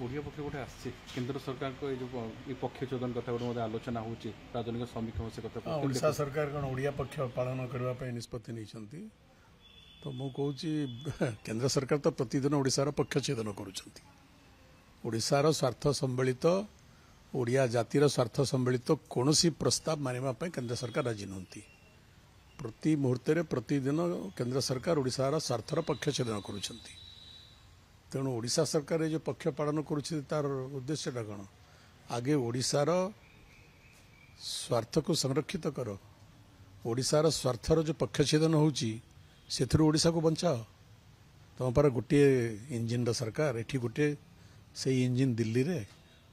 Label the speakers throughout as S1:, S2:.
S1: ओडिया पक्ष गोटे आसी केंद्र सरकार को ये पक्ष चोदन कथा गोटे आलोचना होची राजनीतिक समीक्षा से कथा
S2: ओडिशा सरकार कौन ओडिया पक्ष पालन करने निष्पत्ति नहीं तो मु कहूँ केंद्र सरकार तो प्रतिदिन ओडिशार पक्ष छेदन करुँचार स्वार्थ सम्बलित ओडिया जातिर स्वार्थ सम्बलित कौन प्रस्ताव मानवाई केंद्र सरकार राजी नुहति प्रति मुहूर्त प्रतिदिन केंद्र सरकार ओडिशार स्वार्थर पक्ष छेदन करुँच तेणु ओडिशा सरकार जो पक्ष पालन तार उद्देश्यटा कौन आगे ओडिशार स्वार्थ को संरक्षित कर ओडिशार स्वार्थर जो पक्ष छेदन होची ओडिशा को बचाओ तुम पर गोटे इंजिन सरकार एठी गोटे से इंजिन दिल्ली रे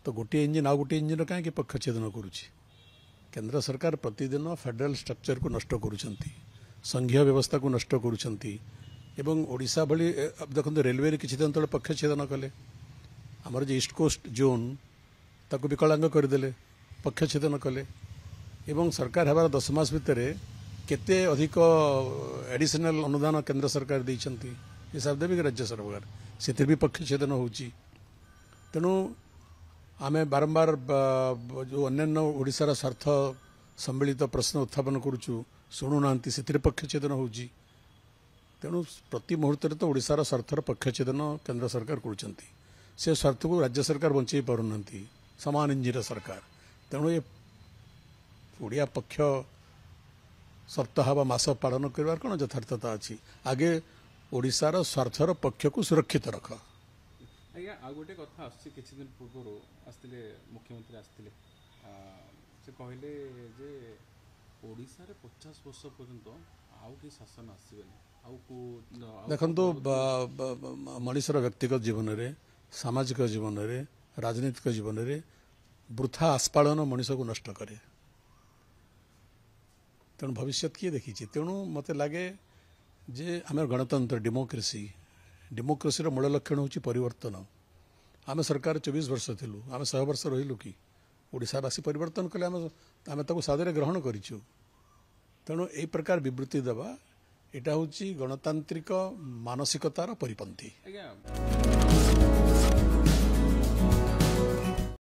S2: तो गोटे इंजिन आ गोटे इंजिन कहीं पक्ष छेदन करुच्ची केंद्र सरकार प्रतिदिन फेडरल स्ट्रक्चर को नष्ट करुँच संघीय व्यवस्था को नष्ट करुँच एवं ओडिशा भली देखो रेलवे किसी दिन तले पक्ष छेदन कले आमर जो ईस्ट कोस्ट जोन ताको विकलांग करदे पक्ष छेदन कले एवं सरकार हबार 10 मास भितर केते अधिक एडिशनल अनुदान केंद्र सरकार देइछंती हिसाब देवी राज्य सरकार से भी पक्ष छेदन होची तेणु आमे बारंबार जो अन्य ओडिशार स्वार्थ सम्मिलित प्रश्न उत्थापन करुचु शुणुना से पक्ष छेदन होची तेणु प्रति मुहूर्त तो ओडिशार स्वार्थर पक्ष छेदन केंद्र सरकार करुँच से स्वार्थ को राज्य सरकार बंचे पारना सामान इंजिन सरकार तेणु ये ओडिया पक्ष सप्ताह बा मास पालन कर कौन यथार्थता अच्छी आगे ओडिशार स्वार्थर पक्ष को सुरक्षित रख
S1: आज्ञा आ गोटे कथा आसी किछि दिन पूर्व आसते मुख्यमंत्री आसते से कहले जे ओडिशा रे 50 वर्ष पर्यंत आउ कि शासन आसबेनी
S2: देखो मनीषर व्यक्तिगत जीवन में सामाजिक जीवन में राजनीतिक जीवन में वृथा आस्पादन मनीष को नष्ट करे तेणु भविष्य किए देखी तेणु मत लगे जे आम गणतंत्र डेमोक्रेसी मूल लक्षण हूँ परिवर्तन आम सरकार 24 वर्ष थिलु आम 100 वर्ष रहिलु कि ओडिशावासी परिवर्तन कले आम सादरे ग्रहण करिछु तेणु यही प्रकार विवृत्ति देवा एटा हूँ गणतांत्रिक मानसिकतार परिपंथी।